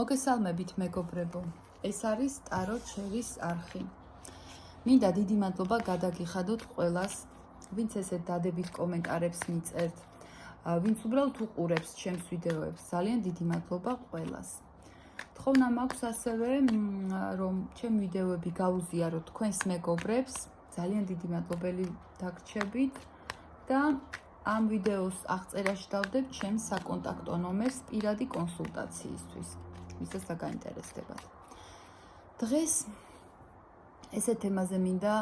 მოგესალმებით მეგობრებო, ეს არის ტარო ჩერის არხი. მინდა დიდი მადლობა გადაგიხადოთ ყველას, ვინც ესეთ დადებით კომენტარებს მიწერთ, ვინც უბრალოდ უყურებს ჩემს ვიდეოებს, ძალიან დიდი მადლობა ყველას. თხოვნა მაქვს ასევე, რომ ჩემი ვიდეოები გაუზიაროთ თქვენს მეგობრებს, ძალიან დიდი მადლობელი დაგრჩებით და ამ ვიდეოს აღწერაში დავდებ ჩემს საკონტაქტო ნომერს პირადი კონსულტაციისთვის. ვისაც დაგაინტერესდებათ. დღეს ესეთ თემაზე მინდა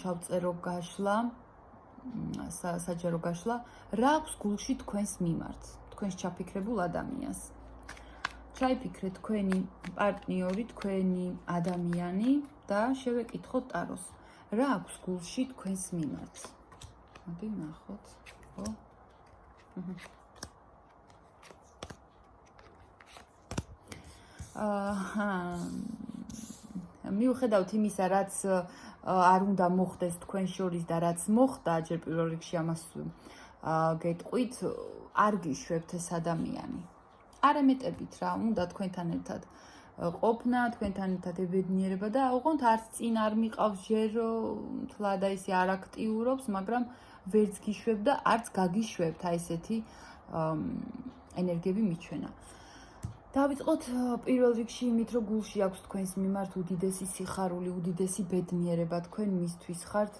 ჩავწერო გაშლა, საჯარო გაშლა, რა აქვს გულში თქვენს მიმართ, თქვენს ჩაფიქრებულ ადამიანს. ჩაიფიქრეთ თქვენი პარტნიორი, თქვენი ადამიანი და შევეკითხოთ ტაროს. რა აქვს გულში თქვენს მიმართ? მოდი ნახოთ. ხო? მიუხედავთ იმისა, რაც არ უნდა მოხდეს თქვენ შორის და რაც მოხდა, ჯერ პირველ რიგში ამას გეტყვით, არ გიშვებთ ეს ადამიანი. არ ემეტებით რა, უნდა თქვენთან ერთად ყოფნა, თქვენთან ერთად ებედნიერება და ოღონდ არც წინ არ მიყავს ჯერ თლა და ისე არ აქტიურობს, მაგრამ ვერც გიშვებთ და არც გაგიშვებთ აი ესეთი ენერგიები მიჩვენა. დავიწყოთ პირველ რიგში იმით, რომ გულში აქვს თქვენს მიმართ უდიდესი სიხარული, უდიდესი ბედნიერება, თქვენ მისთვის ხართ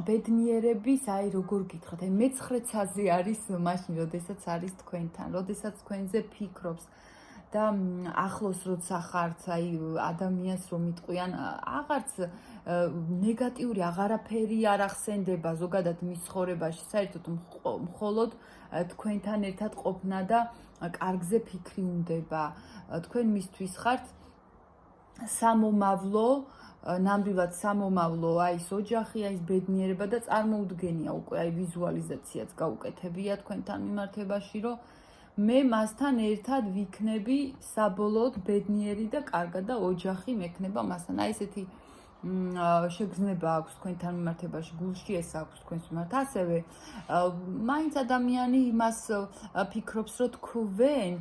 ბედნიერების, აი როგორ გითხრათ, აი მეცხრეცაზე არის მაშინ, როდესაც არის თქვენთან, როდესაც თქვენზე ფიქრობს და ახლოს როცა ხართ, აი ადამიანს რომ იტყვიან, აღარც ნეგატიური აღარაფერი არ ახსენდება ზოგადად მის ცხოვრებაში, საერთოდ მხოლოდ თქვენთან ერთად ყოფნა და კარგზე ფიქრი უნდება. თქვენ მისთვის ხართ სამომავლო, ნამდვილად სამომავლო, აი ეს ოჯახი, აი ეს ბედნიერება და წარმოუდგენია უკვე, აი ვიზუალიზაციაც გაუკეთებია თქვენთან მიმართებაში, რომ მე მასთან ერთად ვიქნები საბოლოოდ ბედნიერი და კარგად და ოჯახი მექნება მასთან. აი ესეთი შეგრძნება აქვს თქვენთან მიმართებაში, გულში ეს აქვს თქვენს მიმართ. ასევე მაინც ადამიანი იმას ფიქრობს, რომ თქვენ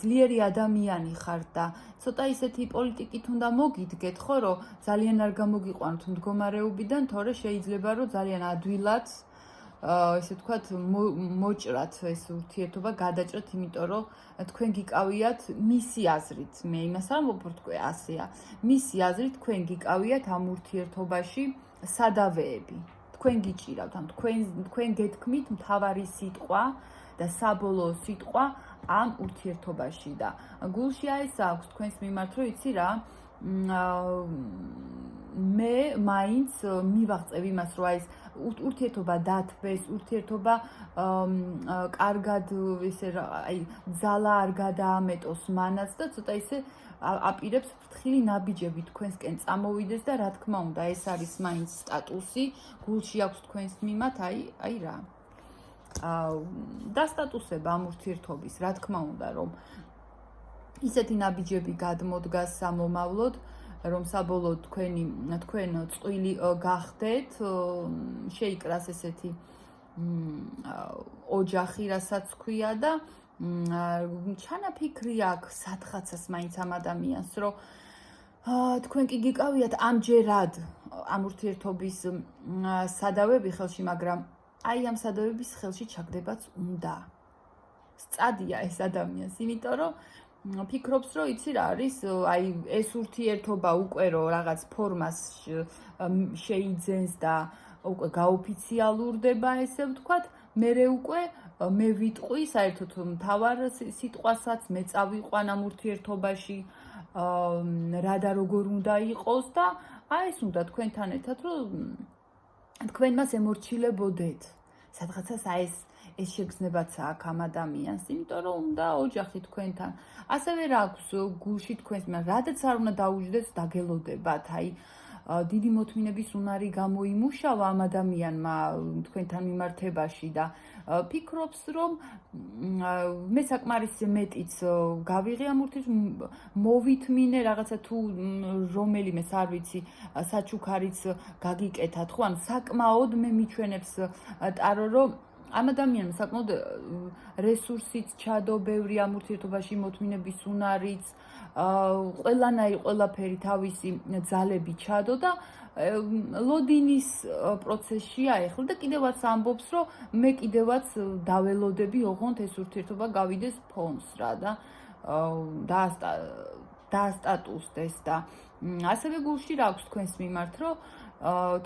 ძლიერი ადამიანი ხართ და ცოტა ისეთი პოლიტიკით უნდა მოგიდგეთ, ხო, რომ ძალიან არ გამოგიყვანოთ მდგომარეობიდან, თორე შეიძლება რომ ძალიან ადვილად ესე ვთქვათ, მოჭრათ ეს ურთიერთობა, გადაჭრათ, იმიტომ რომ თქვენ გიკავიათ მისი აზრით, მე იმას არ ვამბობ, თქვენ ასეა. მისი აზრით თქვენ გიკავიათ ამ ურთიერთობაში სადავეები. თქვენ გიჭირავთ, ან თქვენ გეთქმით მთავარი სიტყვა და საბოლოო სიტყვა ამ ურთიერთობაში და გულში ეს აქვს თქვენს მიმართ, რომ იცი რა, მე მაინც მივაღწევ იმას, რომ აი ეს ურთიერთობა დათბეს, ურთიერთობა კარგად ესე აი ძალა არ გადაამეტოს მანაც და ცოტა ისე აპირებს ფრთხილი ნაბიჯები თქვენსკენ წამოვიდეს და რა თქმა უნდა, ეს არის მაინც სტატუსი, გულში აქვს თქვენს მიმართ, აი რა. და სტატუსება ამ ურთიერთობის, რა თქმა უნდა, რომ ისეთი ნაბიჯები გადმოდგას სამომავლოდ, რომ საბოლოოდ თქვენ წყვილი გახდეთ, შეიკრას ესეთი ოჯახი, რასაც ქვია და ჩანაფიქრი აქვს სათხაცას მაინც ამ ადამიანს, რომ თქვენ კი გიკავიათ ამჯერად ამ ურთიერთობის სადავეები ხელში, მაგრამ აი ამ სადავების ხელში ჩაგდებაც უნდა. სწადია ეს ადამიანს, იმიტომ რომ ფიქრობს, რომ იცი რა არის, აი ეს ურთიერთობა უკვე რომ რაღაც ფორმას შეიძენს და უკვე გაოფიციალურდება, ესე ვთქვათ, მერე უკვე მე ვიტყვი საერთოდ მთავარ სიტყვასაც, მე წავიყვან ამ ურთიერთობაში, რა და როგორ უნდა იყოს და აი ეს უნდა თქვენთან ერთად, რომ თქვენ მას ემორჩილებოდეთ. სადღაცას აი ეს შეგრძნებაც აქვს ამ ადამიანს, იმიტომ რომ უნდა ოჯახი თქვენთან. ასევე რა აქვს გულში თქვენს მიმართ, რადგან არ უნდა დაუჯდეთ, დაგელოდებათ, აი დიდი მოთმინების უნარი გამოიმუშავა ამ ადამიანმა თქვენთან მიმართებაში და ფიქრობს, რომ მე საკმარისი მეტიც გავიღე ამ ურთიერთობას, მოვითმინე რაღაცა თუ რომელიმეს არ ვიცი, საჩუქარიც გაგიკეთათ, ხო, ანუ საკმაოდ მე მიჩვენებს ტარო, რომ ამ ადამიანს საკმაოდ რესურსიც ჩადო, ბევრი ამ ურთიერთობაში მოთმინების უნარიც, ყველანაირი ყველაფერი თავისი ძალები ჩადო და ლოდინის პროცესში აეხლა და კიდევაც ამბობს, რომ მე კიდევაც დაველოდები, ოღონდ ეს ურთიერთობა გავიდეს ფონს რა და დაასტატუსდეს და ასევე გულში რა აქვს თქვენს მიმართ, რომ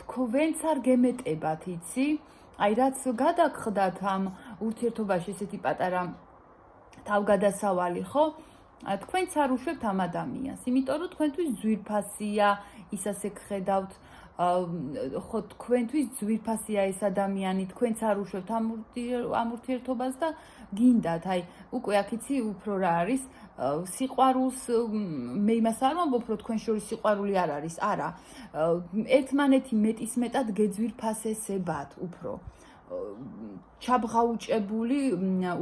თქვენც არ გემეტებათ, იცი? აი რაც გადაგხდათ ამ ურთიერთობაში ესეთი პატარა თავგადასავალი, ხო? თქვენც არ უშვებთ ამ ადამიანს, იმიტომ რომ თქვენთვის ძვირფასია, ის ასე გხედავთ, ხო თქვენთვის ძვირფასია ეს ადამიანი, თქვენც არ უშვებთ ამ ურთიერთობას და გინდათ, აი უკვე აქ იცი უფრო რა არის, სიყვარულს მე იმას არ ვამბობ, რომ თქვენ შორის სიყვარული არ არის, არა. ერთმანეთი მეტის მეტად გეძვირფასებათ უფრო. ჩაბღაუჭებული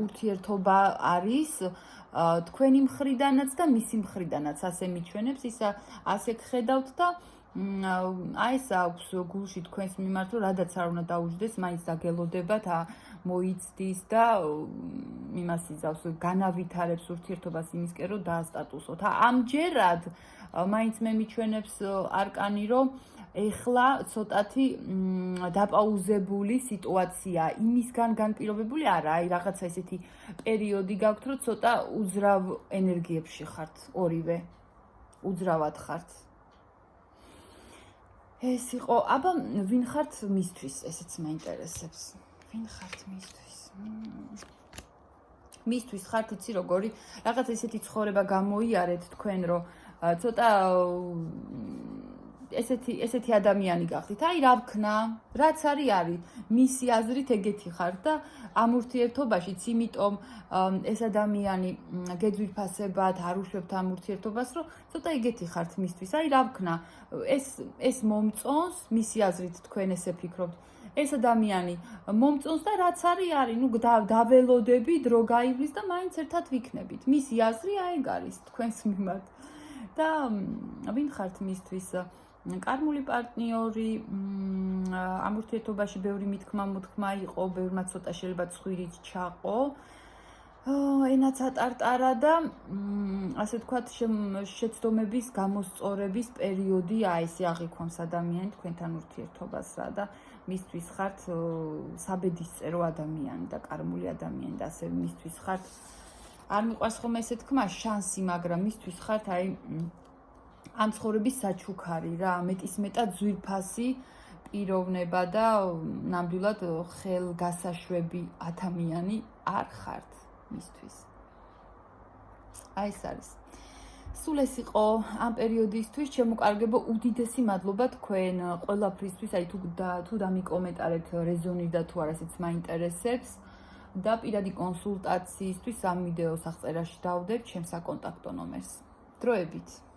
ურთიერთობა არის თქვენი მხრიდანაც და მისი მხრიდანაც ასე მიჩვენებს, ისა ასე გხედავთ და აი ეს აქვს გულში თქვენს მიმართ, რომ რადაც არ უნდა დაუჯდეს, მაინც დაგელოდებათ, მოიცდის და იმას იზავს, განავითარებს ურთიერთობას იმისკენ, რომ დაასტატუსოთ. ამჯერად მაინც მე მიჩვენებს არკანი, რომ ეხლა ცოტათი დაპაუზებული სიტუაცია, იმისგან განპირობებული არა, აი რაღაცა ესეთი პერიოდი გაქვთ, რომ ცოტა უძრავ ენერგიებში ხართ, ორივე. უძრავად ხართ. ეს იყო, აბა ვინ ხართ მისთვის, ესეც მაინტერესებს. ვინ ხართ მისთვის? მისთვის ხართ იცი როგორი, რაღაც ესეთი ცხოვრება გამოიარეთ თქვენ, რომ ცოტა ესეთი ადამიანი გახდით. აი რა ვქნა, რაც არის, მისი აზრით ეგეთი ხართ და ამ ურთიერთობაშიც, იმიტომ ეს ადამიანი გეძვირფასებათ, არ უშვებთ ამ ურთიერთობას, რომ ცოტა ეგეთი ხართ მისთვის. აი რა ვქნა, ეს მომწონს, მისი აზრით თქვენ ესე ფიქრობთ. ეს ადამიანი მომწონს და რაც არის, ნუ დაველოდები, დრო გაივლის და მაინც ერთად ვიქნებით. მისი აზრი აი ეგ არის თქვენს მიმართ. და ვინ ხართ მისთვის? კარმული პარტნიორი, ამ ურთიერთობაში ბევრი მითქმა-მოთქმა იყო, ბევრმა ცოტა შეიძლება ცხვირიც ჩაყო. ენაც ატარტარა და ასე ვთქვათ, შეცდომების გამოსწორების პერიოდი აი ესე აღიქვამს ადამიანი თქვენთან ურთიერთობას რა და მისთვის ხართ საბედისწერო ადამიანი და კარმული ადამიანი და ასე მისთვის ხართ არ მიყვარს ხოლმე ესე თქმა შანსი, მაგრამ მისთვის ხართ აი ამ ცხოვრების საჩუქარი რა, მეტის მეტად ძვირფასი პიროვნება და ნამდვილად ხელგასაშვები ადამიანი არ ხართ მისთვის. აი ეს არის. სულ ეს იყო ამ პერიოდისთვის, ჩემო კარგებო, უდიდესი მადლობა თქვენ ყველაფრისთვის, აი თუ დამიკომენტარეთ რეზონირდა და თუ არა, ესეც მაინტერესებს და პირადი კონსულტაციისთვის ამ ვიდეოს აღწერაში დავდებ ჩემს საკონტაქტო ნომერს. დროებით.